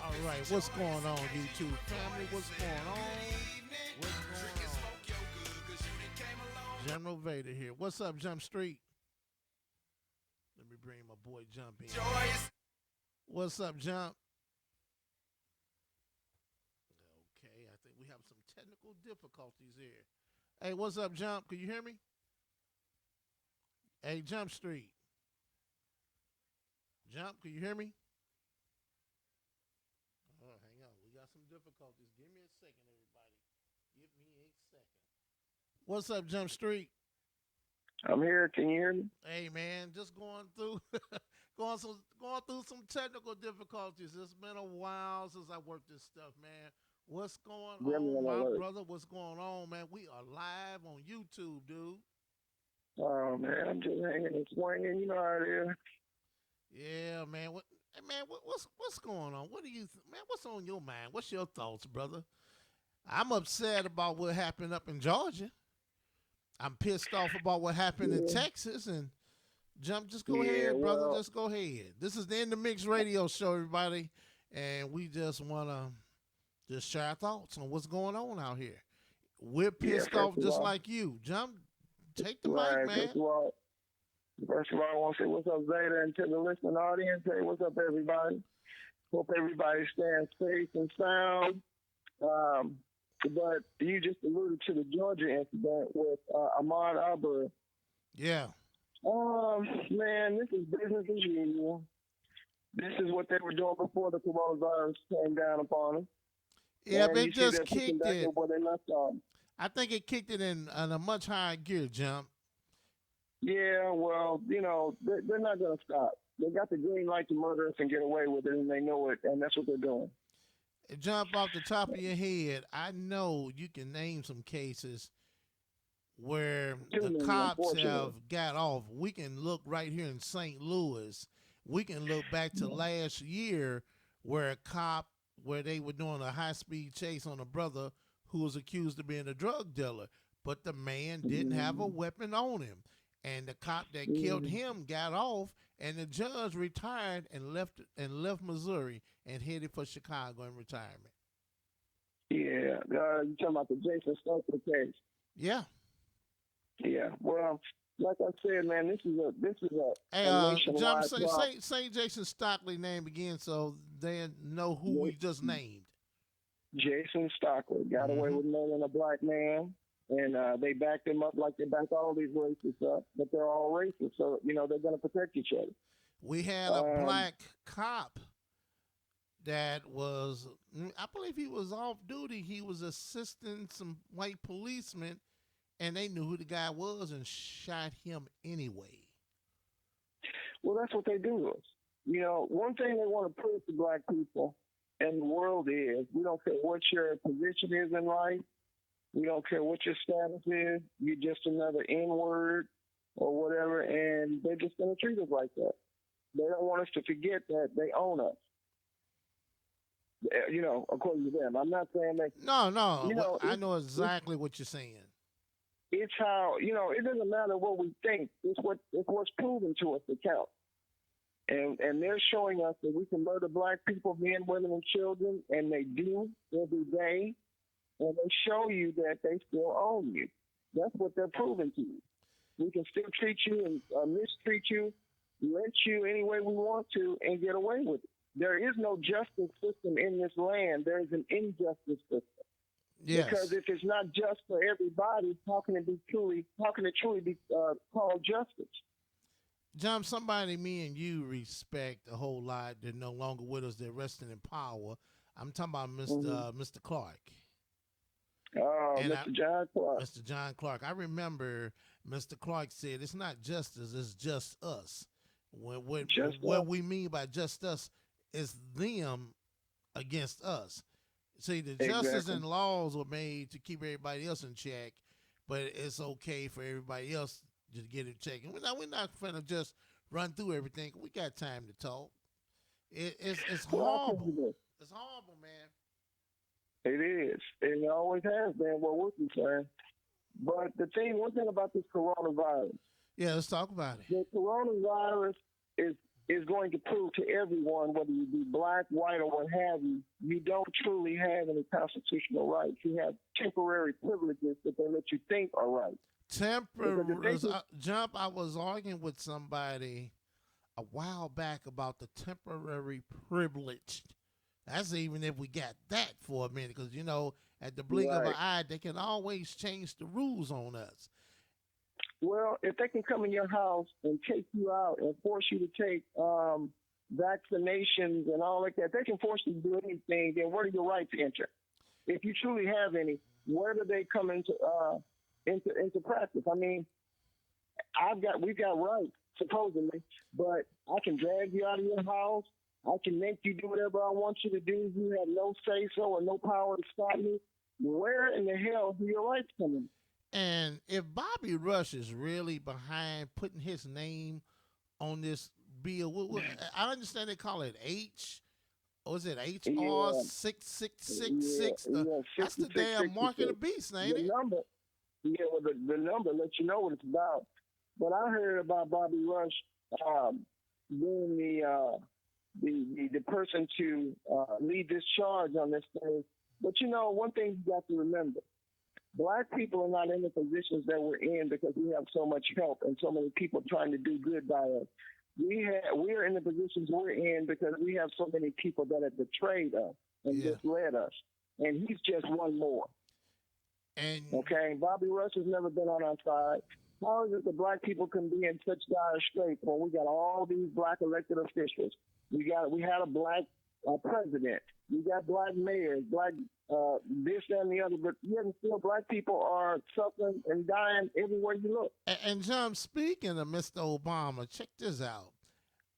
All right, what's going on, YouTube family? What's going on? What's going on? General Vader here. What's up, Jump Street? Let me bring my boy Jump in. What's up, Jump? Okay, I think we have some technical difficulties here. Hey, what's up, Jump? Can you hear me? Hey, Jump Street. Jump, can you hear me? Oh, hang on. We got some difficulties. Give me a second, everybody. Give me a second. What's up, Jump Street? I'm here. Can you hear me? Hey, man, just going through going through some technical difficulties. It's been a while since I worked this stuff, man. What's going on, Gremlin my alert. brother? What's going on, man? We are live on YouTube, dude. Oh man, I'm just hanging and swinging. You know how it is. Yeah, man. Hey, man, what's going on? What do you, man? What's on your mind? What's your thoughts, brother? I'm upset about what happened up in Georgia. I'm pissed off about what happened in Yeah. Texas. And Jump, just go Yeah. ahead, brother. Well. Just go ahead. This is the In the Mix radio show, everybody, and we just wanna just share our thoughts on what's going on out here. We're Yeah. pissed off just like you. Jump, take the mic, Right. man. First of all, I want to say what's up, Zeta, and to the listening audience. Hey, what's up, everybody? Hope everybody's staying safe and sound. Um, but you just alluded to the Georgia incident with Ahmaud Arbery. Yeah. Man, this is business as usual. This is what they were doing before the coronavirus came down upon them. Yeah, And they you see just they're picking kicked back it. up where they left off. I think it kicked it in a much higher gear, Jump. Yeah, well, they're not going to stop. They got the green light to murder us and get away with it, and they know it, and that's what they're doing. Jump off the top of your head. I know you can name some cases where Too the many, cops unfortunately. have got off. We can look right here in St. Louis. We can look back to last year where a cop, where they were doing a high speed chase on a brother who was accused of being a drug dealer, but the man didn't have a Mm-hmm. weapon on him. And the cop that killed Mm-hmm. him got off, and the judge retired and left Missouri and headed for Chicago in retirement. Yeah, you talking about the Jason Stokely case? Yeah. Yeah. Well, like I said, man, Hey, a Jump, nationwide say, problem. say say Jason Stockley name again so they know who we just named. Jason Stockley got away Hmm. with murdering a black man, and they backed him up like they back all these racists up, but they're all racist, so they're going to protect each other. We had a Um, black cop that was, I believe he was off duty. He was assisting some white policemen, and they knew who the guy was and shot him anyway. well, that's what they do to us. One thing they want to prove to black people and the world is we don't care what your position is in life, we don't care what your status is, you're just another N word or whatever, and they're just going to treat us like that. They don't want us to forget that they own us. According to them. I'm not saying that, No, no, I it, know it, exactly what you're saying. it's how, it doesn't matter what we think. It's what's proven to us that counts. And they're showing us that we can murder black people, men, women, and children, and they do every day. And they show you that they still own you. That's what they're proving to you. We can still treat you and mistreat you, lynch you any way we want to, and get away with it. There is no justice system in this land. There is an injustice system. Because Yes. if it's not just for everybody, how can it truly be called justice? John, somebody me and you respect a whole lot. They're no longer with us. They're resting in power. I'm talking about Mm-hmm. Mr. Clark. And Mr. John Clark. Mr. John Clark. I remember Mr. Clark said, "It's not justice; it's just us." When Just what we mean by just us is them against us. See, the justice exactly. and laws were made to keep everybody else in check, but it's okay for everybody else to get in check. And we're not gonna just run through everything. We got time to talk. It's Well, I'll tell you horrible. this. It's horrible, man. It is. And it always has been what we're concerned. But one thing about this coronavirus, Yeah, let's talk about it. the coronavirus is going to prove to everyone, whether you be black, white, or what have you, you don't truly have any constitutional rights. You have temporary privileges that they let you think are right. Temporary jump. I was arguing with somebody a while back about the temporary privilege. That's even if we got that for a minute, because at the blink of an eye, they can always change the rules on us. Well, if they can come in your house and take you out and force you to take vaccinations and all like that, they can force you to do anything. Then where do your rights enter? If you truly have any, where do they come into practice? I mean, we've got rights supposedly, but I can drag you out of your house. I can make you do whatever I want you to do. You have no say so or no power to stop me. Where in the hell do your rights come in? And if Bobby Rush is really behind putting his name on this bill, I understand they call it H, or is it HR 6666? That's the damn mark of the beast, ain't it? Number, well, the number lets you know what it's about. But I heard about Bobby Rush being the person to lead this charge on this thing. But one thing you got to remember. Black people are not in the positions that we're in because we have so much help and so many people trying to do good by us. We are in the positions we're in because we have so many people that have betrayed us and misled us. And he's just one more. And okay, Bobby Rush has never been on our side. How is it that black people can be in such dire straits when we got all these black elected officials? We had a black president. We got black mayors, black this and the other, but yet still black people are suffering and dying everywhere you look. And John, speaking of Mr. Obama, check this out.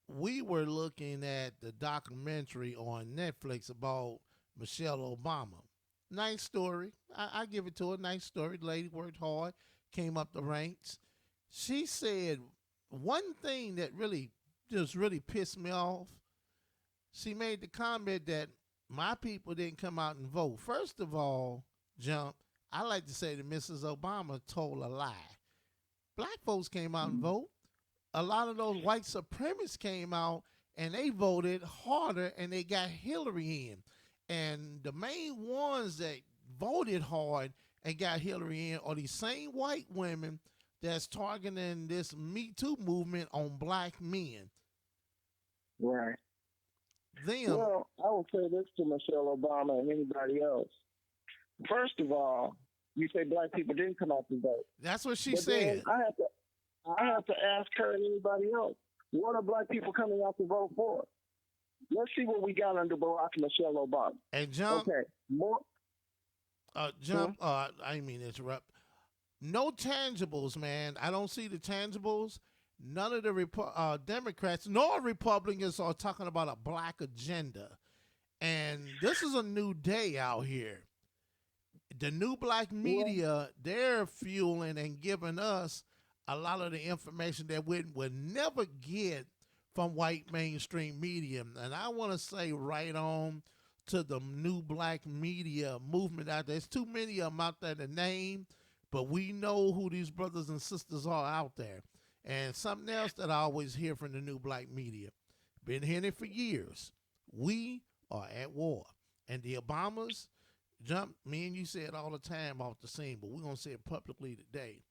We were looking at the documentary on Netflix about Michelle Obama. Nice story. I give it to her. Nice story. The lady worked hard, came up the ranks. She said one thing that really pissed me off. She made the comment that my people didn't come out and vote. First of all, Jump, I like to say that Mrs. Obama told a lie. Black folks came out and vote. A lot of those white supremacists came out and they voted harder and they got Hillary in. And the main ones that voted hard and got Hillary in are these same white women that's targeting this Me Too movement on black men. Right. Them. Well, I will say this to Michelle Obama and anybody else. First of all, you say black people didn't come out to vote. That's what she said. I have to ask her and anybody else, what are black people coming out to vote for? Let's see what we got under Barack and Michelle Obama. And Jump. Okay. Jump. I didn't mean to interrupt. No tangibles, man. I don't see the tangibles. None of the Democrats nor Republicans are talking about a black agenda. And this is a new day out here. The new black media, they're fueling and giving us a lot of the information that we would never get from white mainstream media. And I want to say right on to the new black media movement out there. There's too many of them out there to name, but we know who these brothers and sisters are out there. And something else that I always hear from the new black media, been hearing it for years. We are at war. And the Obamas, Jump, me and you say it all the time off the scene, but we're going to say it publicly today.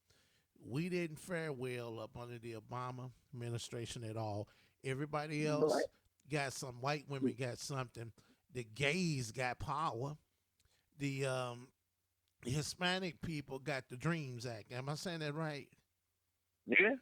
We didn't fare well up under the Obama administration at all. Everybody else got some, white women got something. The gays got power. The Hispanic people got the Dreams Act. Am I saying that right? Yeah.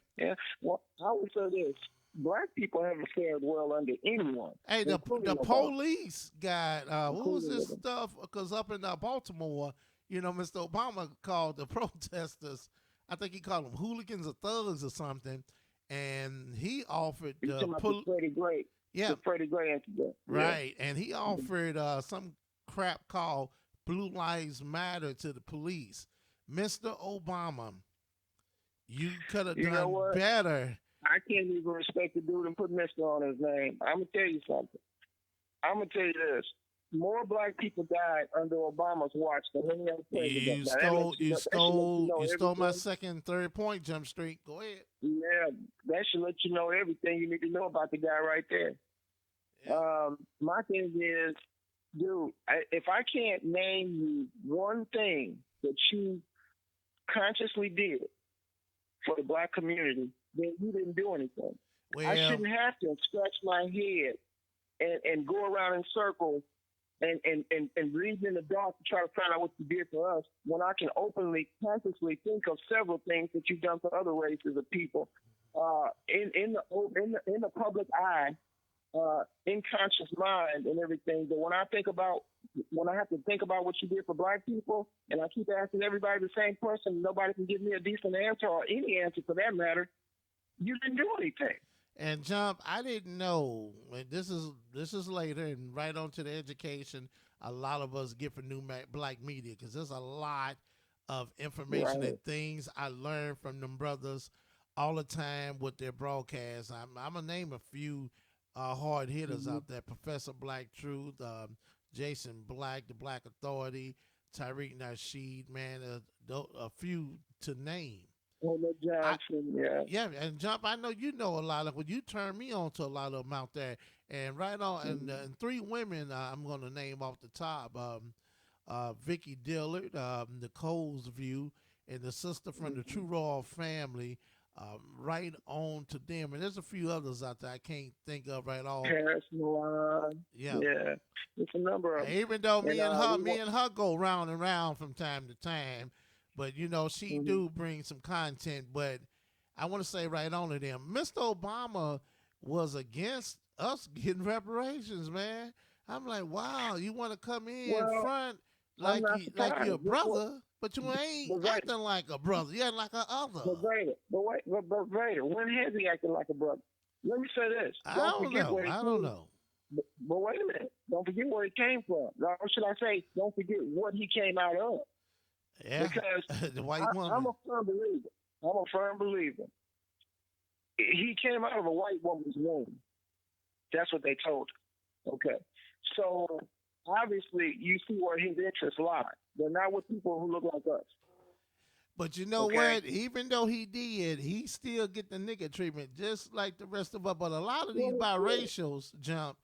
Well, I would say this. Black people haven't fared well under anyone. Hey, the police got, what was this stuff? Because up in Baltimore, Mr. Obama called the protesters, I think he called them hooligans or thugs or something, and he offered the Freddie Gray. Yeah. The Freddie Gray incident. Right, and he offered some crap called Blue Lives Matter to the police. Mr. Obama, you could have done better. I can't even respect the dude and put Mr. on his name. I'm going to tell you something. I'm going to tell you this. more black people died under Obama's watch than any other president. You Now that stole, lets you that should let you stole, know you stole my everything. second and third point, Jump Street. Go ahead. Yeah, that should let you know everything you need to know about the guy right there. Yeah. My thing is, dude, if I can't name you one thing that you consciously did for the black community, then you didn't do anything. I Well, shouldn't have to scratch my head and go around in circles and read in the dark to try to find out what you did for us when I can openly, consciously think of several things that you've done for other races of people in the public eye, in conscious mind and everything. But when I have to think about what you did for black people, and I keep asking everybody the same question, nobody can give me a decent answer or any answer for that matter. You didn't do anything. and Jump, I didn't know. And this is later, and right on to the education. A lot of us get from black media because there's a lot of information Right. and things I learn from them brothers all the time with their broadcasts. I'm gonna name a few hard hitters Mm-hmm. out there: Professor Black Truth, Jason Black, the Black Authority, Tariq Nasheed. Man, a few to name. Homer I Johnson, yeah. Yeah, and Jump, I know you know a lot of. Well, you turned me on to a lot of them out there, and right on, Mm-hmm. and three women I'm going to name off the top: Vicky Dillard, Nicole's View, and the sister from the Mm-hmm. True Royal family. Right on to them, and there's a few others out there I can't think of right off. Paris Milan, Yeah, yeah. It's a number of them. even though And we me want. and her go round and round from time to time, but she Mm-hmm. do bring some content. But I want to say right on to them, Mr. Obama was against us getting reparations, man. I'm like, wow, you want to come in Well, front I'm like not you're a surprised. brother, but you ain't But Vader, acting like a brother. You're like a other. but Vader, but wait, but Vader, when has he acted like a brother? Let me say this. I Don't don't forget know. where he I don't came. know. But wait a minute. Don't forget where he came from. Or should I say, don't forget what he came out of. Yeah, Because the white I'm woman. a firm believer. I'm a firm believer. He came out of a white woman's womb. That's what they told him. Okay. So obviously, you see where his interests lie. They're not with people who look like us. But you know Okay. what? Even though he did, he still get the nigga treatment just like the rest of us. But a lot of these Well, he did. biracials, Jump,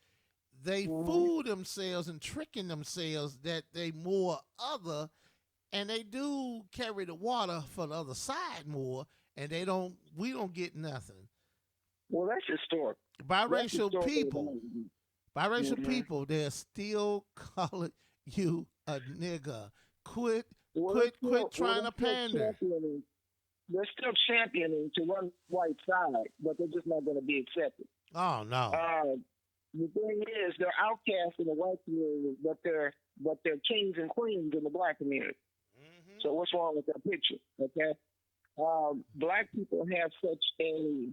they Mm-hmm. fool themselves and tricking themselves that they more other, and they do carry the water for the other side more, and we don't get nothing. Well, that's historic. That's Biracial historical. people, biracial Mm-hmm. people, they're still calling you a nigga. Quit, Well, quit trying they're to still pander. championing. They're still championing to run white side, but they're just not going to be accepted. Oh no. Uh, the thing is, they're outcasts in the white community, but they're kings and queens in the black community. Hmm. So what's wrong with that picture? Okay, black people have such a,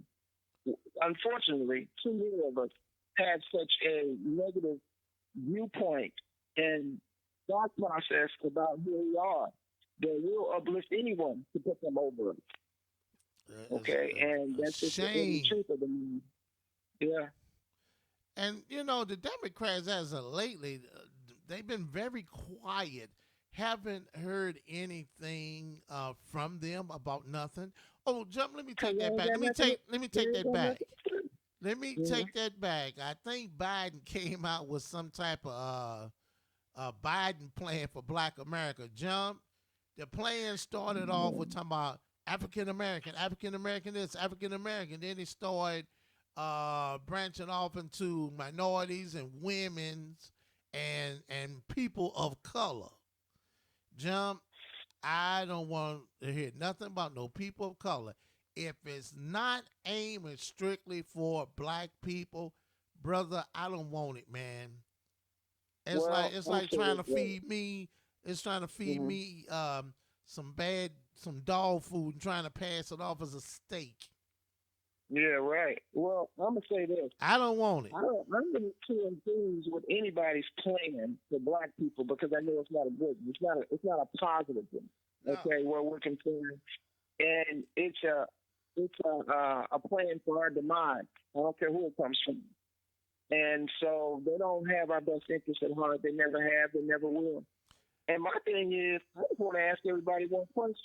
unfortunately, too many of us have such a negative viewpoint and thought process about who we are that will uplift anyone to put them over us. It's Okay, and a that's just the shame. truth of the matter. Yeah. And the Democrats, as of lately, they've been very quiet. Haven't heard anything from them about nothing. Oh, Jump! Let me Cause take they that ain't back. got nothing. Let me They take ain't that got back. nothing to do. Let me Mhm. take that back. I think Biden came out with some type of Biden plan for Black America. Jump. The plan started off with talking about African American this, African American. Then it started branching off into minorities and women's and people of color. Jump. I don't want to hear nothing about no people of color. If it's not aiming strictly for black people, brother, I don't want it, man. Well, It's I'm like saying trying this to way. feed me. It's trying to feed Hmm. me some dog food and trying to pass it off as a steak. Yeah, right. Well, I'm gonna say this. I don't want it. I'm not too enthused with anybody's plan for black people because I know it's not a good. It's not a positive thing. No. Okay, where we're concerned, and it's a plan for our demise. I don't care who it comes from. And so they don't have our best interest at heart. They never have. They never will. And my thing is, I just want to ask everybody one question.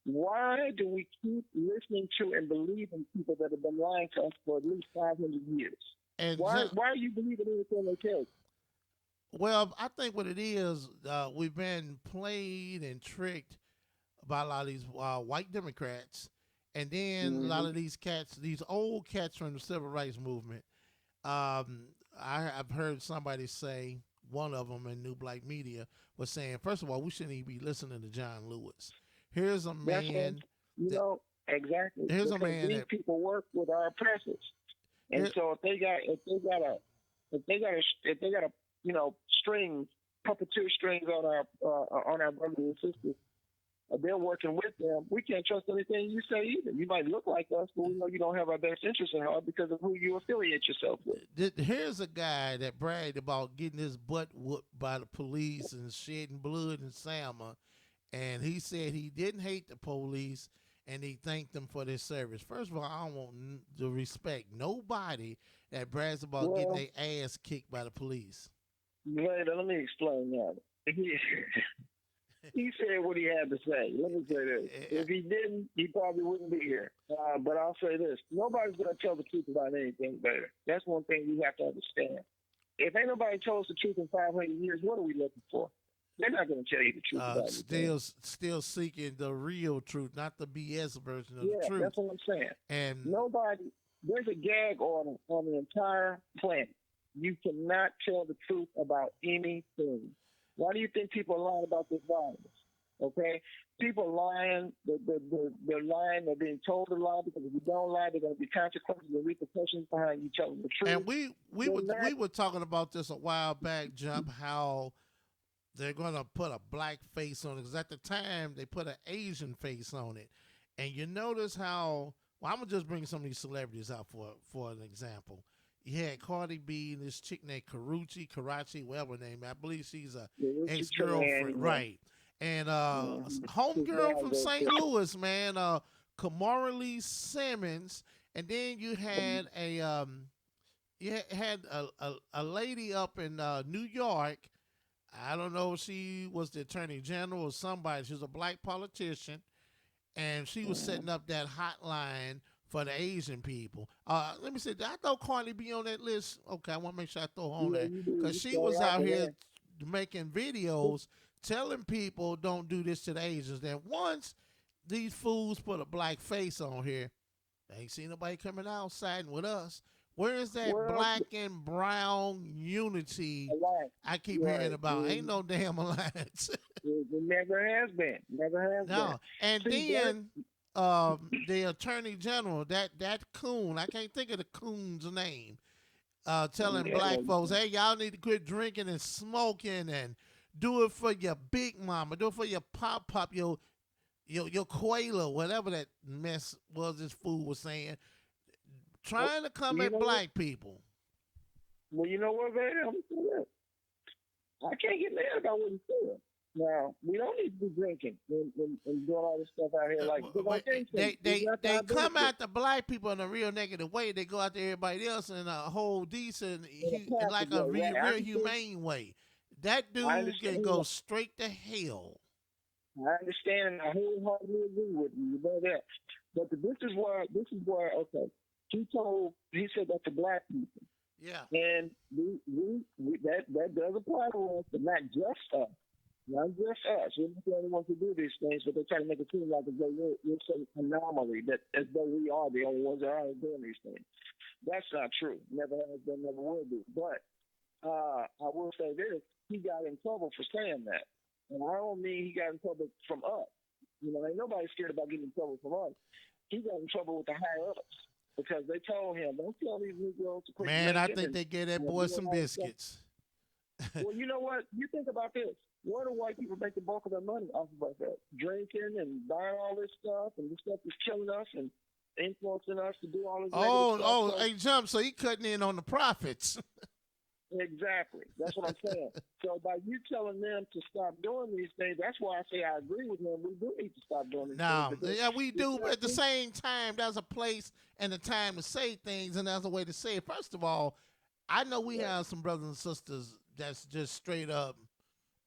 Why do we keep listening to and believing people that have been lying to us for at least 500 years? And Why are you believing anything they tell you? well, I think what it is, we've been played and tricked by a lot of these white Democrats, and then a lot Mm-hmm. of these cats, these old cats from the civil rights movement. I've heard somebody say, one of them in New Black Media was saying, first of all, we shouldn't even be listening to John Lewis. Here's a That's what, man you that know, exactly. here's a Because man these that people work with our oppressors. And here, so if they got a strings, puppeteer strings on our brothers and sisters, they're working with them. We can't trust anything you say either. You might look like us, but we know you don't have our best interest in heart because of who you affiliate yourself with. here's a guy that bragged about getting his butt whooped by the police and shedding blood in Selma, and he said he didn't hate the police and he thanked them for their service. First of all, I don't want to respect nobody that brags about getting Well, their ass kicked by the police. later, let me explain that. He said what he had to say. Let me say this. If he didn't, he probably wouldn't be here. But I'll say this. Nobody's going to tell the truth about anything better. That's one thing you have to understand. If ain't nobody told us the truth in 500 years, what are we looking for? They're not going to tell you the truth about anything. Still seeking the real truth, not the BS version of the Yeah, truth. that's what I'm saying. And Nobody, there's a gag order on the entire planet. You cannot tell the truth about anything. Why do you think people are lying about this virus? Okay? People are lying. They're lying. They're being told to lie because if you don't lie, there are going to be consequences and repercussions behind you telling the truth. and we were talking about this a while back, Jump, how they're going to put a black face on it. Because at the time, they put an Asian face on it. And you notice how, well, I'm going to just bring some of these celebrities out for an example. You had Cardi B and this chick named Karachi, whatever her name. I believe she's a ex-girlfriend, right? And homegirl from St. Louis, man, Kamara Lee Simmons. And then you had a lady up in New York. I don't know if she was the attorney general or somebody. She was a black politician, and she was setting up that hotline for the Asian people. Let me say, did I throw Cardi B on that list? Okay, I want to make sure I throw her on there because she was out here making videos telling people don't do this to the Asians. Then once these fools put a black face on here, they ain't seen nobody coming outside with us. Where is that black and brown unity I keep hearing about? Ain't no damn alliance. It never has been. Never has been. No. And then the attorney general, that coon, I can't think of the coon's name, telling black folks, hey, y'all need to quit drinking and smoking and do it for your big mama, do it for your pop, your Quayla, whatever that mess was this fool was saying. Trying to come at black people. Well, you know what, man? I'm saying I can't get mad about what he said. Now, we don't need to be drinking and doing all this stuff out here. Like, they come at the black people in a real negative way. They go out to everybody else in a whole decent, like a real humane way. That dude can go straight to hell. I understand, and I wholeheartedly agree with you. You know that. But this is where, okay. He said that to black people. Yeah. And that does apply to us, but not just us. Not just us. We're not the only ones who do these things, but they try to make it seem like as though we're some anomaly, that as though we are the only ones that are doing these things. That's not true. Never has been, never will be. But I will say this, he got in trouble for saying that. And I don't mean he got in trouble from us. You know, ain't nobody scared about getting in trouble from us. He got in trouble with the higher-ups. Because they told him, don't tell these Negroes to quit drinking. Man, I think they gave that boy some biscuits. Well, you know what? You think about this. Where do white people make the bulk of their money off of us? Drinking and buying all this stuff, and this stuff is killing us and influencing us to do all this stuff. Hey, Jump, so he cutting in on the profits. Exactly. That's what I'm saying. So by you telling them to stop doing these things, that's why I say I agree with them. We do need to stop doing these things. Yeah, we do. But at the same time, there's a place and a time to say things, and there's a way to say it. First of all, I know we Right. have some brothers and sisters that's just straight up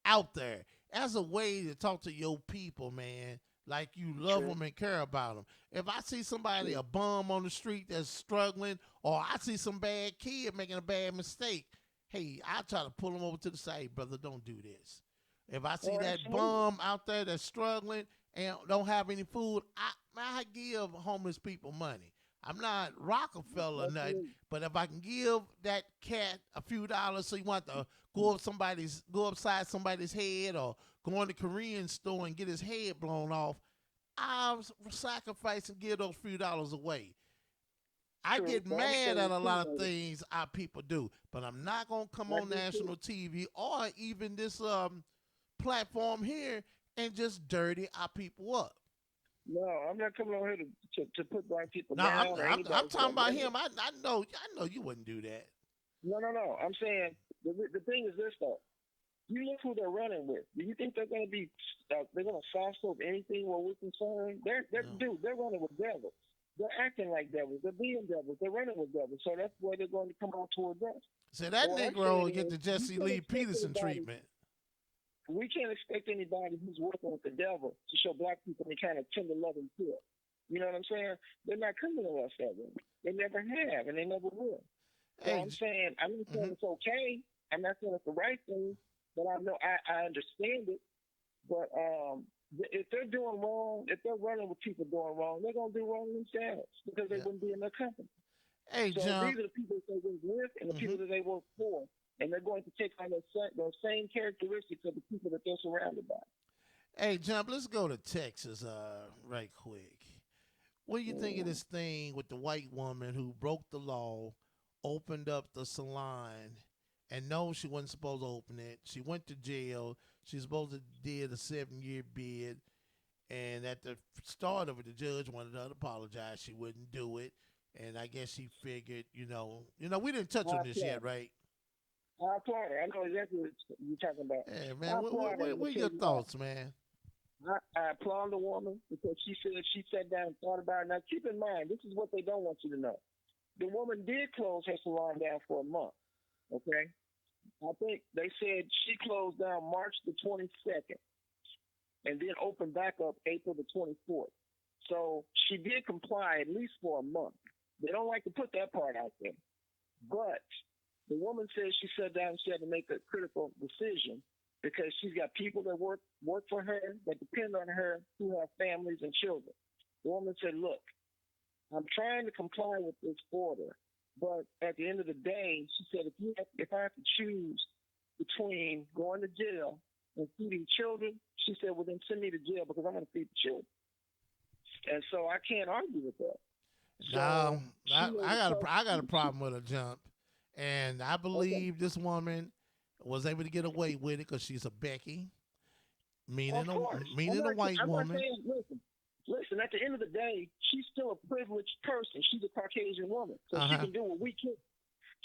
out there as a way to talk to your people, man. Like you love True. them and care about them. If I see somebody, True. a bum on the street that's struggling, or I see some bad kid making a bad mistake, hey, I try to pull them over to the side. Hey, brother, don't do this. If I see Oh, that absolutely. bum out there that's struggling and don't have any food, I give homeless people money. I'm not Rockefeller or nothing, Absolutely. but if I can give that cat a few dollars, so you want to go upside somebody's head, or go in the Korean store and get his head blown off, I'll sacrifice and give those few dollars away. I True. get But I'm mad saying at a too, lot of though, things our people do, but I'm not gonna come like on you said, national TV or even this platform here and just dirty our people up. no, I'm not coming on here to put black people Now down or I'm anybody for talking that about matter. him. I know you wouldn't do that. No, no, no. I'm saying the thing is this though. You look who they're running with. Do you think they're going to be? They're going to fast over anything where we're concerned? No. They're running with devils. They're acting like devils. They're being devils. They're running with devils. So that's where they're going to come out towards us. So that And what I'm saying Negro get is, the Jesse Lee Peterson treatment. we can't expect anybody who's working with the devil to show black people any kind of tender love and care. You know what I'm saying? They're not coming to us that way. They never have, and they never will. So Hey, I'm saying, I'm not saying mhm. it's okay. I'm not saying it's the right thing, but I know I understand it. But if they're doing wrong, if they're running with people doing wrong, they're gonna do wrong themselves because they Yeah. wouldn't be in their company. Hey, So these Jump. are the people that they work with and the Hmm. people that they work for, and they're going to take on those same characteristics of the people that they're surrounded by. Hey, Jump. Let's go to Texas, right quick. What do you think of Mm. this thing with the white woman who broke the law, opened up the salon, and no, she wasn't supposed to open it? She went to jail. She's supposed to did a 7 year bid, and at the start of it, the judge wanted her to apologize. She wouldn't do it, and I guess she figured, we didn't touch I on this applaud yet, her. right? I applaud her. I know exactly what you're talking about. Hey, man, I what applaud what her. what, I'm gonna what are tell your you why. thoughts, man? I applaud the woman because she said she sat down and thought about it. Now, keep in mind, this is what they don't want you to know. The woman did close her salon down for a month. Okay, I think they said she closed down March the 22nd and then opened back up April the 24th. So she did comply at least for a month. They don't like to put that part out there. But the woman says she sat down and she had to make a critical decision because she's got people that work for her, that depend on her, who have families and children. The woman said, "Look, I'm trying to comply with this order, but at the end of the day," she said, if I have to choose between going to jail and feeding children," she said, "well, then send me to jail because I'm going to feed the children." And so I can't argue with that. Now, So she I, made I a got a tough. I got a problem with a Jump, and I Okay, believe this woman was able to get away with it because she's a Becky, of course. meaning a white I'm not woman. saying. Listen. At the end of the day, she's still a privileged person. She's a Caucasian woman, so Uh she huh. can do what we can.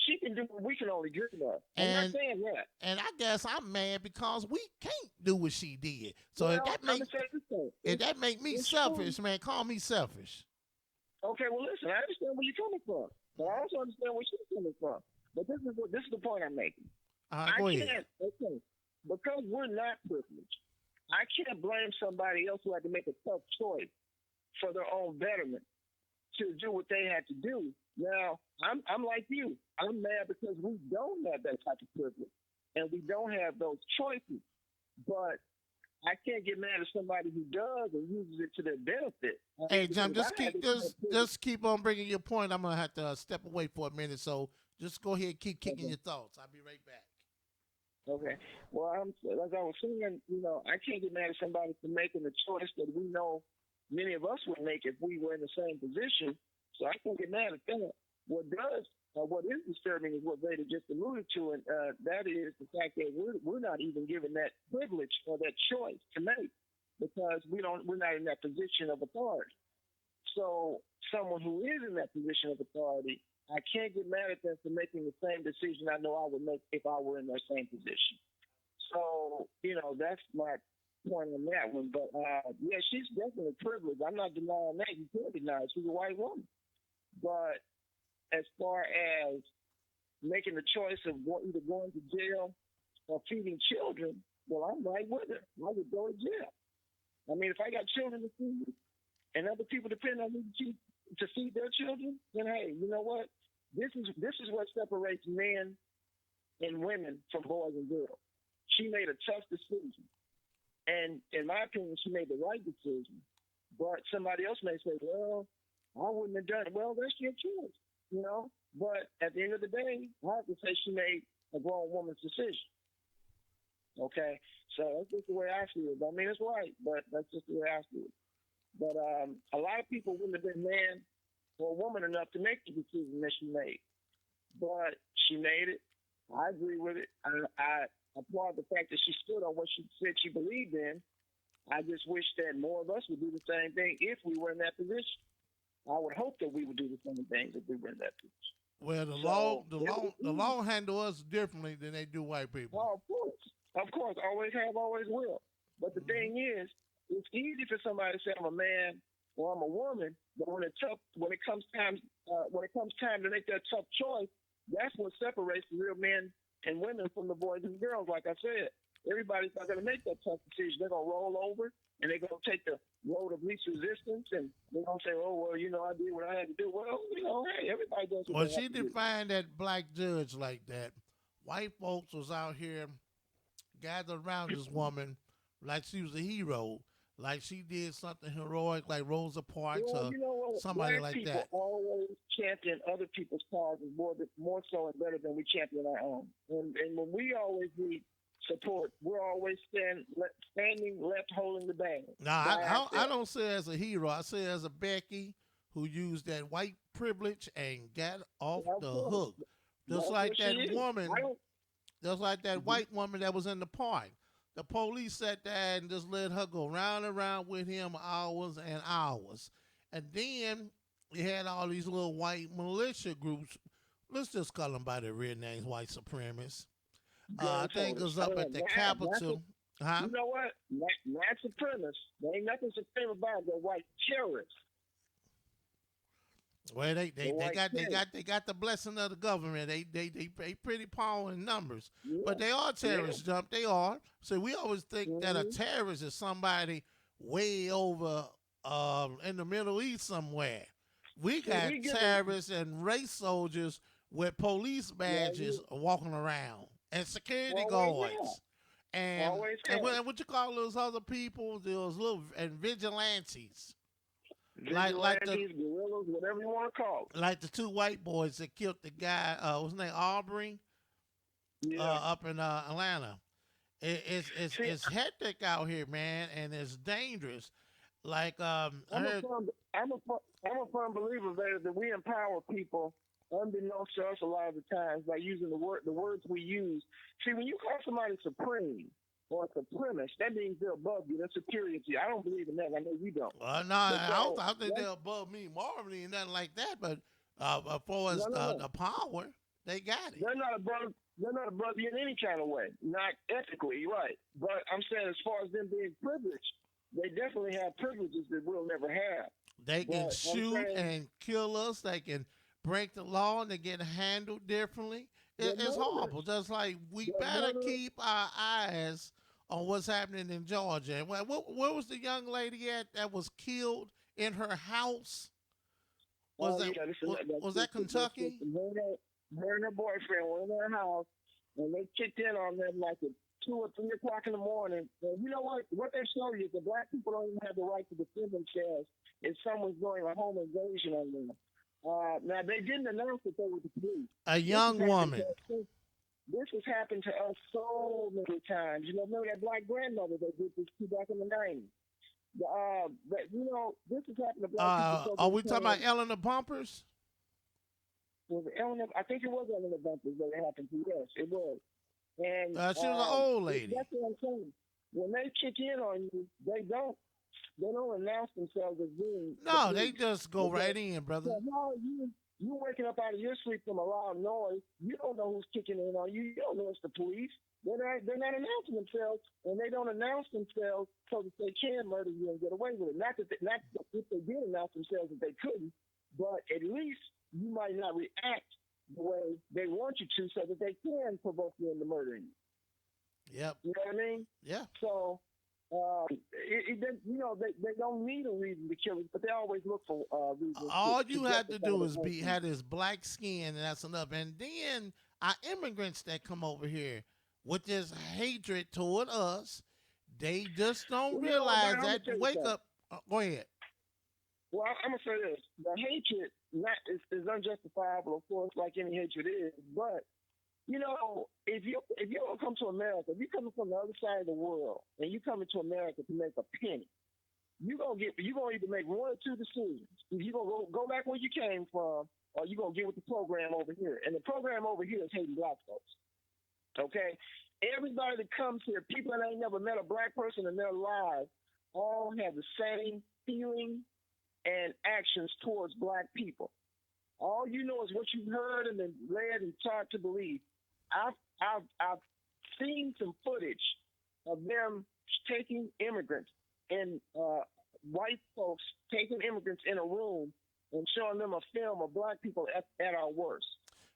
She can do what we can only dream of. I'm not And saying that. and I guess I'm mad because we can't do what she did. So Well, I'm gonna say this thing. if that make me It's true. selfish, man, call me selfish. Okay, well, listen. I understand where you're coming from, but I also understand where she's coming from. But this is the point I'm making. I Go ahead. can't. Okay, because we're not privileged. I can't blame somebody else who had to make a tough choice for their own betterment to do what they had to do. Now, I'm like you. I'm mad because we don't have that type of privilege and we don't have those choices. But I can't get mad at somebody who does and uses it to their benefit. Hey, Because Jim, if I had this kind of privilege, just keep on bringing your point. I'm gonna have to step away for a minute, so just go ahead and keep kicking okay, your thoughts. I'll be right back. okay. Well, like I was saying, I can't get mad at somebody for making the choice that we know many of us would make if we were in the same position. So I can't get mad at that. What is disturbing is what Vader just alluded to, and that is the fact that we're not even given that privilege or that choice to make because we're not in that position of authority. So someone who is in that position of authority, I can't get mad at them for making the same decision I know I would make if I were in that same position. So, that's my point on that one. But yeah, she's definitely privileged. I'm not denying that. You can't deny it. She's a white woman. But as far as making the choice of either going to jail or feeding children, well, I'm right with her. I would go to jail. I mean, if I got children to feed and other people depend on me to feed their children, then hey, you know what? This is what separates men and women from boys and girls. She made a tough decision. And in my opinion, she made the right decision. But somebody else may say, well, I wouldn't have done it. Well, that's your choice, you know? But at the end of the day, I have to say she made a grown woman's decision. Okay? So that's just the way I feel. I mean, it's right, but that's just the way I feel. But a lot of people wouldn't have been man or woman enough to make the decision that she made. But she made it. I agree with it. I applaud the fact that she stood on what she said she believed in. I just wish that more of us would do the same thing if we were in that position. I would hope that we would do the same things if we were in that position. Well, the law handle us differently than they do white people. Oh, of course, always have, always will. But the thing is, it's easy for somebody to say I'm a man or I'm a woman, but when it comes time to make that tough choice, that's what separates the real men and women from the boys and girls. Like I said, everybody's not going to make that tough decision. They're going to roll over and they're going to take the road of least resistance, and they're going to say, oh, well, you know, I did what I had to do. Well, you know, hey, everybody does what they she have to do. defined that black judge like that. White folks was out here gathered around this woman like she was a hero, like she did something heroic, like Rosa Parks or you know what? somebody Black like people that. always champion other people's causes more so and better than we champion our own. And when we always need support, we're always standing left holding the bag. Now, I don't say as a hero. I say as a Becky who used that white privilege and got off the hook. Just like that woman, just like that white woman that was in the park. The police sat there and just let her go round and round with him hours and hours. And then you had all these little white militia groups. Let's just call them by their real names, white supremacists. I think it was up at the Capitol. You know what? Not supremacists. There ain't nothing supreme about the white terrorists. Well, they got the blessing of the government. They pretty powerful in numbers, but they are terrorists. Jump, they are. So we always think that a terrorist is somebody way over in the Middle East somewhere. We got terrorists and race soldiers with police badges walking around and security guards. And what you call those other people? Those little vigilantes. Like guerrillas, whatever you want to call it. Like the two white boys that killed the guy, what's his name, Aubrey, up in Atlanta. It's hectic out here, man, and it's dangerous. Like I'm a firm believer that we empower people unbeknownst to us a lot of the times by using the words we use. See, when you call somebody supreme or supremacist, that means they're above you. They're superior to you. I don't believe in that. I know you don't. Well, no, I don't think they're above me morally and nothing like that. But as far as the power, they got it. They're not above you in any kind of way. Not ethically, right? But I'm saying as far as them being privileged, they definitely have privileges that we'll never have. They can shoot and kill us. They can break the law and they get handled differently. It's horrible. Just like we better keep our eyes on what's happening in Georgia. And where was the young lady at that was killed in her house? Was that Kentucky? Her and her boyfriend were in their house, and they kicked in on them like at 2 or 3 o'clock in the morning. And you know what? What they show you is that black people don't even have the right to defend themselves if someone's doing a home invasion on them. Now, they didn't announce that they were the police. A young woman. This has happened to us so many times. You know, remember that black grandmother that did this too back in the 90s? But, you know, this has happened to black people. Are we talking about Eleanor Bumpers? Was it Eleanor? I think it was Eleanor Bumpers that it happened to. Yes, it was. And she was an old lady. That's what I'm saying. When they kick in on you, they don't announce themselves as being. No, they just go right in, brother. No, you waking up out of your sleep from a loud noise. You don't know who's kicking in on you. You don't know it's the police. They're not announcing themselves, and they don't announce themselves so that they can murder you and get away with it. Not if they did announce themselves that they couldn't, but at least you might not react the way they want you to, so that they can provoke you into murdering you. Yep. You know what I mean? Yeah. So, they don't need a reason to kill us, but they always look for reasons All to you have to justify do the is be punishment. have this black skin, and that's enough. And then our immigrants that come over here with this hatred toward us, they just don't Well, but realize I'm gonna that. tell you Wake something. up. Go ahead. Well, I'm gonna say this: the hatred is unjustifiable, of course, like any hatred is. But if you come to America, if you're coming from the other side of the world, and you coming to America to make a penny, you gonna either make one or two decisions. You gonna go back where you came from, or you gonna get with the program over here. And the program over here is hating black folks. Okay, everybody that comes here, people that ain't never met a black person in their lives, all have the same feeling and actions towards black people. All you know is what you've heard and been led and taught to believe. I've seen some footage of them taking immigrants and white folks taking immigrants in a room and showing them a film of black people at our worst.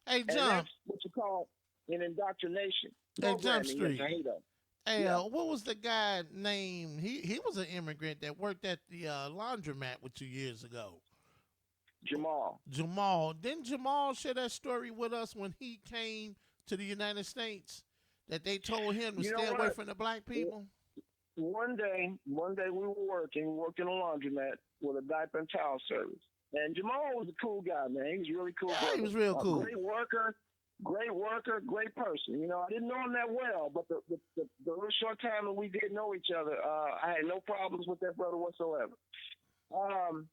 Hey, And Jump. that's what you call an indoctrination Hey, Jump programming. Yes, Street. I hate them. Hey, Yeah, what was the guy named? He was an immigrant that worked at the laundromat with 2 years ago. Jamal. Jamal. Didn't Jamal share that story with us when he came to the United States? That they told him to You know stay away what? from the black people? One day we were working a laundromat with a diaper and towel service. And Jamal was a cool guy, man. He was a really cool Yeah, brother. he was real A cool. great worker, great person. I didn't know him that well, but the little short time that we did know each other, I had no problems with that brother whatsoever.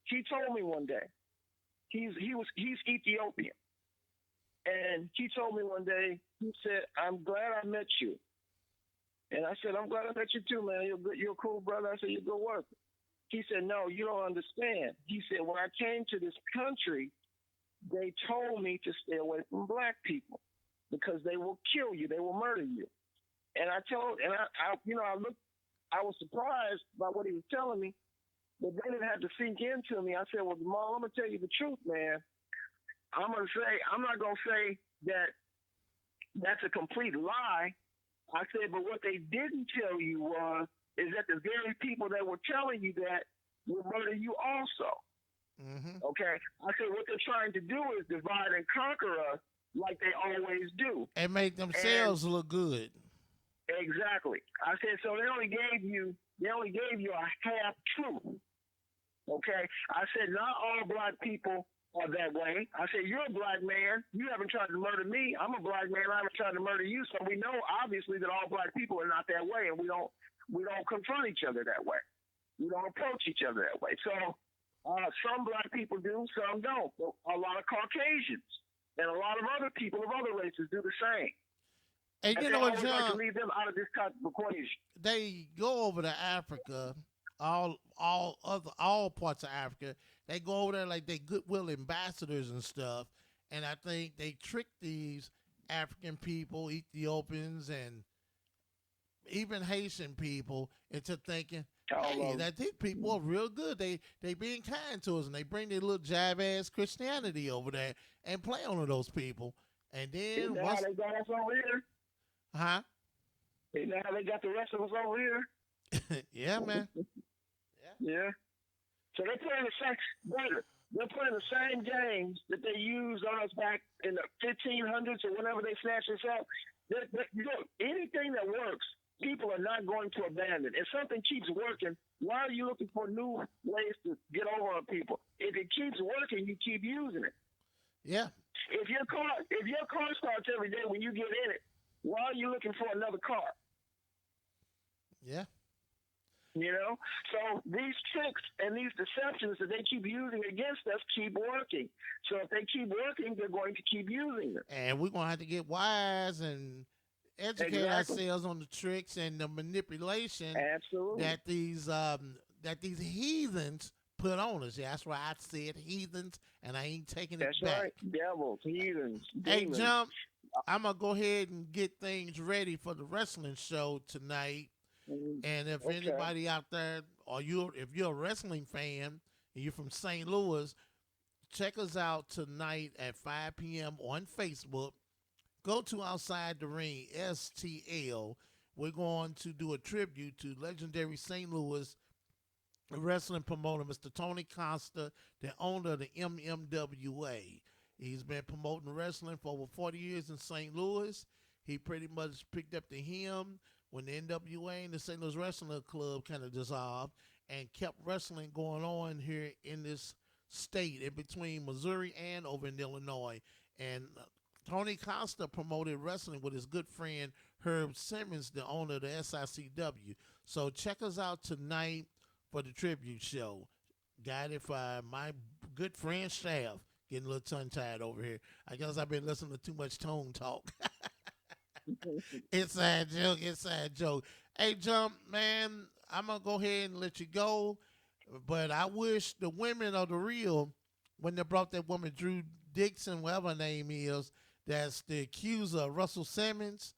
He told me one day, he's Ethiopian. And he told me one day, he said, "I'm glad I met you." And I said, "I'm glad I met you too, man. You're a cool brother." I said, "You're a good worker." He said, "No, you don't understand." He said, "When I came to this country, they told me to stay away from black people because they will kill you, they will murder you." And I was surprised by what he was telling me, but then it had to sink into me. I said, "Well, Jamal, I'm gonna tell you the truth, man. I'm not gonna say that that's a complete lie." I said, "But what they didn't tell you is that the very people that were telling you that will murder you also." Mm-hmm. Okay? I said, "What they're trying to do is divide and conquer us like they always do." And make themselves look good. Exactly. I said, "So they only gave you a half truth." Okay? I said, "Not all black people are that way." I said, "You're a black man. You haven't tried to murder me. I'm a black man. I haven't tried to murder you. So we know obviously that all black people are not that way, and we don't confront each other that way. We don't approach each other that way. So some black people do, some don't. But a lot of Caucasians and a lot of other people of other races do the same. And And you they know what, always like to John? leave them out of this type of equation. They go over to Africa, all parts of Africa. They go over there like they goodwill ambassadors and stuff. And I think they trick these African people, Ethiopians, and even Haitian people into thinking, All hey, of that these people are real good. They being kind to us, and they bring their little jive ass Christianity over there and play on those people. And Isn't then that how they got us over here? huh? Isn't that how they got the rest of us over here? Yeah, man. Yeah. So they're playing the same games that they used on us back in the 1500s or whenever they snatched us up. Look, anything that works, people are not going to abandon. If something keeps working, why are you looking for new ways to get over on people? If it keeps working, you keep using it. Yeah. If your car starts every day when you get in it, why are you looking for another car? Yeah. So these tricks and these deceptions that they keep using against us keep working. So if they keep working, they're going to keep using them. And we're gonna have to get wise and educate Exactly. ourselves on the tricks and the manipulation Absolutely. that these heathens put on us. Yeah, that's why I said heathens, and I ain't taking it That's back. right. Devils, heathens, Hey, demons. Jump, I'm gonna go ahead and get things ready for the wrestling show tonight. And if Okay. anybody out there, or if you're a wrestling fan and you're from St. Louis, check us out tonight at 5 p.m. on Facebook. Go to Outside the Ring, STL. We're going to do a tribute to legendary St. Louis wrestling promoter, Mr. Tony Costa, the owner of the MMWA. He's been promoting wrestling for over 40 years in St. Louis. He pretty much picked up the hymn when the NWA and the St. Louis Wrestling Club kind of dissolved and kept wrestling going on here in this state, in between Missouri and over in Illinois. And Tony Costa promoted wrestling with his good friend Herb Simmons, the owner of the SICW. So check us out tonight for the tribute show, guided by my good friend Shaft. Getting a little tongue-tied over here. I guess I've been listening to too much tone talk. Inside joke, inside joke. Hey, Jump, man, I'm going to go ahead and let you go. But I wish the women are the real, when they brought that woman, Drew Dixon, whatever her name is, that's the accuser of Russell Simmons,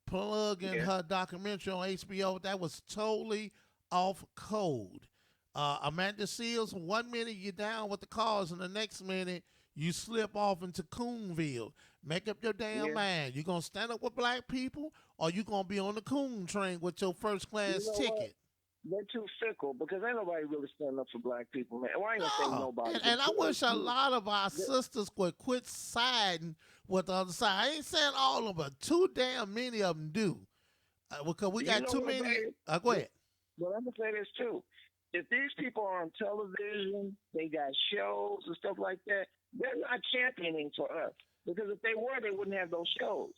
plugging her documentary on HBO. That was totally off code. Amanda Seals, 1 minute you're down with the cause, and the next minute you slip off into Coonville. Make up your damn mind. You going to stand up with black people, or you going to be on the Coon train with your first class ticket? They're too fickle, because ain't nobody really standing up for black people, man. Well, I ain't going to say nobody. And I wish a lot of our sisters would quit siding with the other side. I ain't saying all of them, but too damn many of them do. Because we got too many. Go ahead. But I'm going to say this, too. If these people are on television, they got shows and stuff like that, they're not championing for us. Because if they were, they wouldn't have those shows.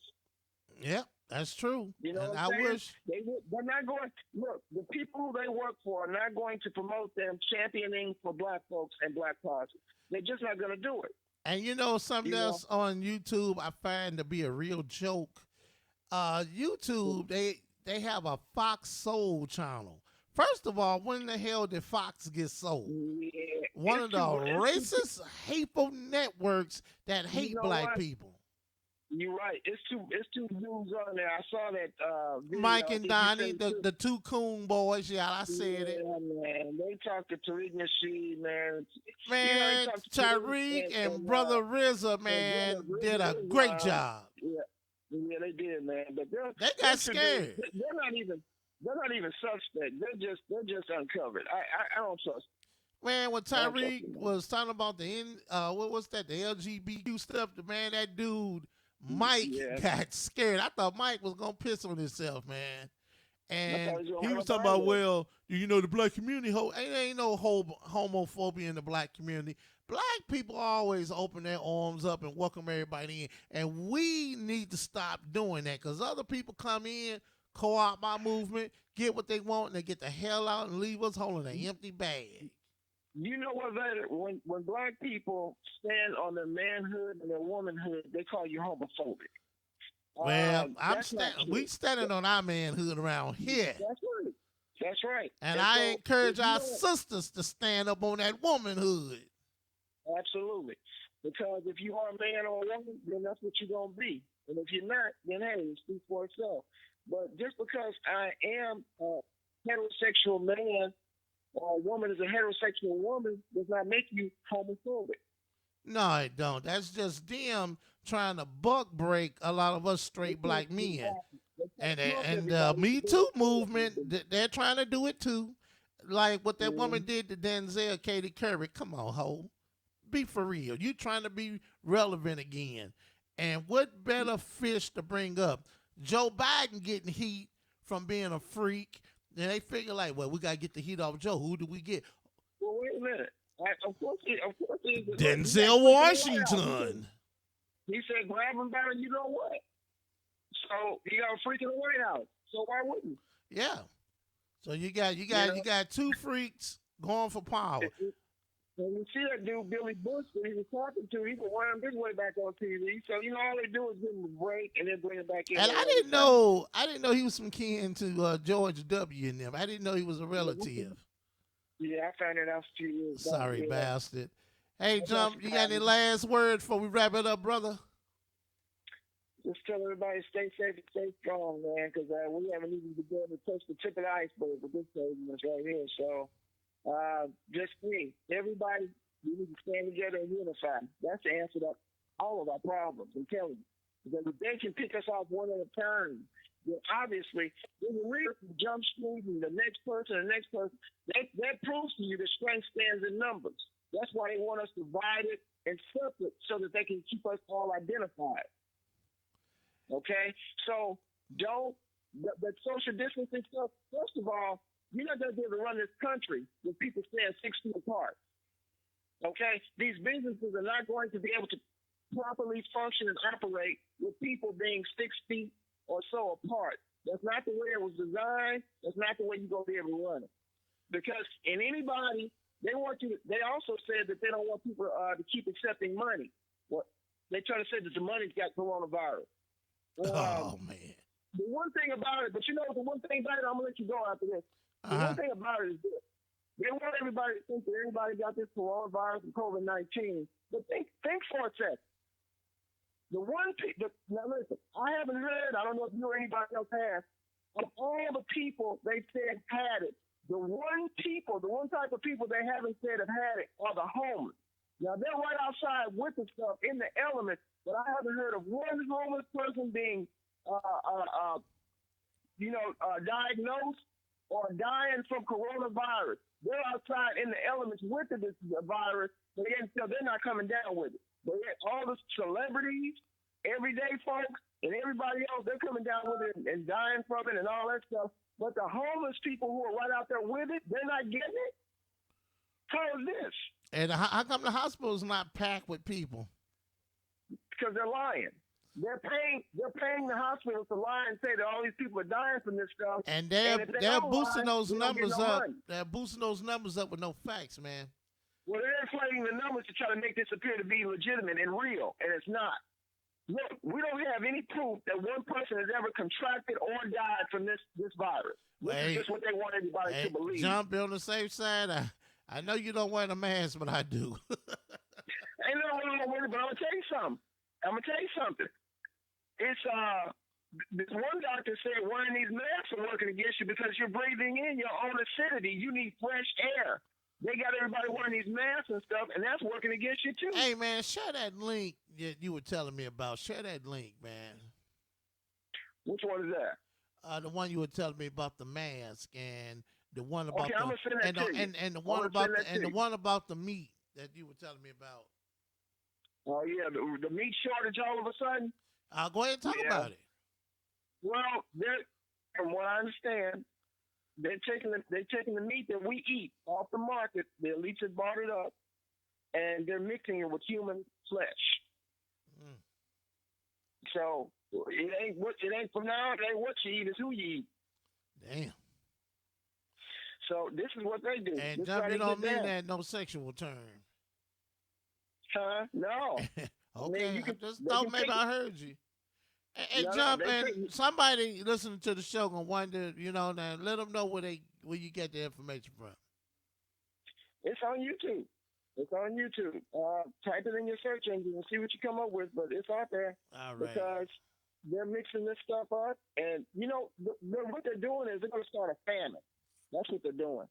Yep, that's true. You know and what I'm saying? wish they're not going. Look, the people who they work for are not going to promote them championing for black folks and black causes. They're just not going to do it. And you know something else on YouTube I find to be a real joke. YouTube, they have a Fox Soul channel. First of all, when the hell did Fox get sold? Yeah, One of the racist, hateful networks that hate black people. You're right. It's two dudes on there. I saw that video. Mike and Donnie, the two coon boys. Yeah, I said it. Man, they talked to Tariq Nasheed, man. Man, Tariq and Brother RZA, man, did a great job. Yeah, they did, man. But they got scared. They're not even suspect. They're just uncovered. I don't trust them. Man, when Tariq was talking about the what was that? The LGBTQ stuff. Man, that dude Mike got scared. I thought Mike was gonna piss on himself, man. And he was talking about, well, you know, the black community. Ain't no homophobia in the black community. Black people always open their arms up and welcome everybody in, and we need to stop doing that, because other people come in, co-opt our movement, get what they want, and they get the hell out and leave us holding an empty bag. You know what, Vader? When black people stand on their manhood and their womanhood, they call you homophobic. Well, we standing on our manhood around here. That's right. And I encourage our sisters to stand up on that womanhood. Absolutely. Because if you are a man or a woman, then that's what you're going to be. And if you're not, then hey, it speaks for itself. But just because I am a heterosexual man or a woman is a heterosexual woman does not make you homophobic. No, it don't. That's just them trying to buck break a lot of us straight black men. And the Me Too movement, they're trying to do it too. Like what that woman did to Denzel, Katie Couric. Come on, ho. Be for real. You trying to be relevant again. And what better fish to bring up? Joe Biden getting heat from being a freak. Then they figure like, well, we got to get the heat off Joe. Who do we get? Well, wait a minute. Of course, Denzel Washington. He said, grab him by the, you know what? So he got a freak in the White House. So why wouldn't? Yeah. So you got two freaks going for power. And you see that dude Billy Bush that he was talking to, he can worm his way back on TV. So all they do is give him a break and then bring him back in. And I didn't know he was some kin to George W. and them. I didn't know he was a relative. Yeah, I found it out a few years back. Sorry, bastard. Hey, Jump, you got any last words before we wrap it up, brother? Just tell everybody stay safe and stay strong, man, because we haven't even begun to touch the tip of the iceberg with this segment right here. So just me. Everybody We need to stand together and unify. That's the answer to all of our problems. I'm telling you. Because if they can pick us off one at a time, then obviously, when the real jump street and the next person, that proves to you that strength stands in numbers. That's why they want us divided and separate so that they can keep us all identified. Okay? So don't, the social distancing stuff, first of all, you're not going to be able to run this country with people staying 6 feet apart. Okay? These businesses are not going to be able to properly function and operate with people being 6 feet or so apart. That's not the way it was designed. That's not the way you're going to be able to run it. Because in anybody, they also said that they don't want people to keep accepting money. Well, they try to say that the money's got coronavirus. Man. The one thing about it, but you know, the one thing about it, I'm going to let you go after this. The one thing about it is this. They want everybody to think that everybody got this coronavirus and COVID-19. But think for a second. Now listen, I haven't heard, I don't know if you or anybody else has, of all the people they said had it. The one type of people they haven't said have had it are the homeless. Now they're right outside with the stuff in the elements, but I haven't heard of one homeless person being, diagnosed or dying from coronavirus. They're outside in the elements with the virus, but they're not coming down with it. But all the celebrities, everyday folks, and everybody else, they're coming down with it and dying from it and all that stuff. But the homeless people who are right out there with it, they're not getting it. How is this? And how come the hospital's not packed with people? Because they're lying. They're paying the hospitals to lie and say that all these people are dying from this stuff. And they're boosting those numbers up. They're boosting those numbers up with no facts, man. Well, they're inflating the numbers to try to make this appear to be legitimate and real, and it's not. Look, we don't have any proof that one person has ever contracted or died from this virus. This is just what they want everybody to believe. Jump on the safe side. I know you don't wear the mask, but I do. Ain't nothing wrong with it, but I'm gonna tell you something. It's this one doctor said wearing these masks are working against you because you're breathing in your own acidity. You need fresh air. They got everybody wearing these masks and stuff, and that's working against you too. Hey man, share that link you were telling me about. Share that link, man. Which one is that? The one you were telling me about the mask and the one about I'm gonna send that to you. And the one about the one about the meat that you were telling me about. Oh yeah, the meat shortage all of a sudden. I'll go ahead and talk about it. Well, from what I understand, they're taking the meat that we eat off the market. The elites have bought it up, and they're mixing it with human flesh. Mm. So it ain't from now. It ain't what you eat, it's who you eat. Damn. So this is what they do. And Jump, you don't mean that no sexual term. Huh? No. Okay, I mean, I just thought maybe I heard you. And Jump, and somebody listening to the show gonna wonder, now let them know where you get the information from. It's on YouTube. Type it in your search engine and see what you come up with, but it's out there. All right. Because they're mixing this stuff up, and what they're doing is they're going to start a famine. That's what they're doing.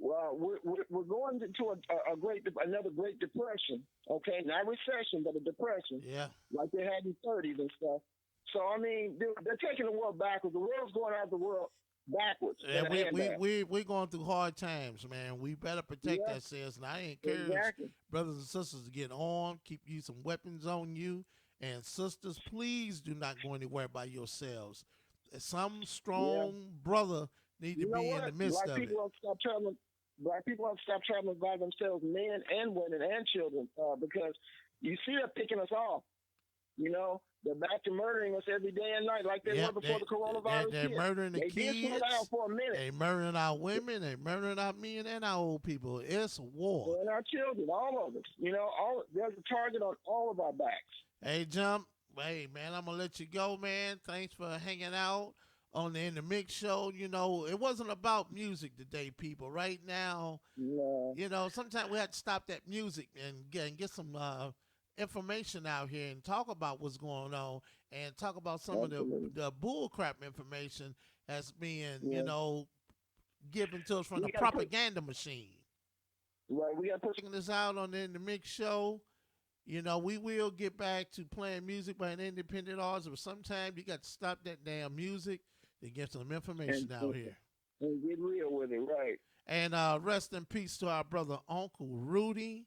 Well, we're going into another Great Depression. Okay, not recession, but a depression. Yeah. Like they had in the 30s and stuff. So I mean, they're taking the world backwards. The world's going out of the world backwards. Yeah, we're going through hard times, man. We better protect ourselves. And I encourage brothers and sisters to get on, keep you some weapons on you. And sisters, please do not go anywhere by yourselves. Some strong brother need to be in the midst of it. Black people have to stop traveling by themselves, men and women and children, because you see they're picking us off. They're back to murdering us every day and night like they were before the coronavirus. They're murdering the kids. They did slow down for a minute. They're murdering our women. They're murdering our men and our old people. It's a war. And our children, all of us. There's a target on all of our backs. Hey, Jump. Hey, man, I'm going to let you go, man. Thanks for hanging out on the In the Mix show. It wasn't about music today, people. Right now, sometimes we have to stop that music and get some information out here and talk about what's going on and talk about some of the bull crap information that's being, given to us from the propaganda machine. Right, we got to put. Checking this out on the In the Mix show. You know, we will get back to playing music by an independent artist, but sometimes you got to stop that damn music to get some information out here. And get real with it, right? And rest in peace to our brother Uncle Rudy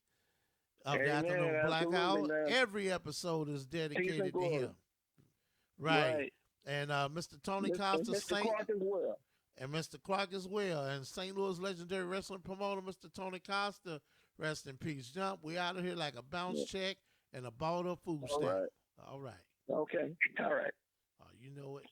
of the Amen, Afternoon Blackout. man. Every episode is dedicated to glory. him. Right. And Mr. Tony Costa, Mr. Clark as well. And Mr. Clark as well. And St. Louis legendary wrestling promoter, Mr. Tony Costa, rest in peace. Jump. We out of here like a bounce check and a bottle of food stamp. Right. All right. Okay. All right. You know it.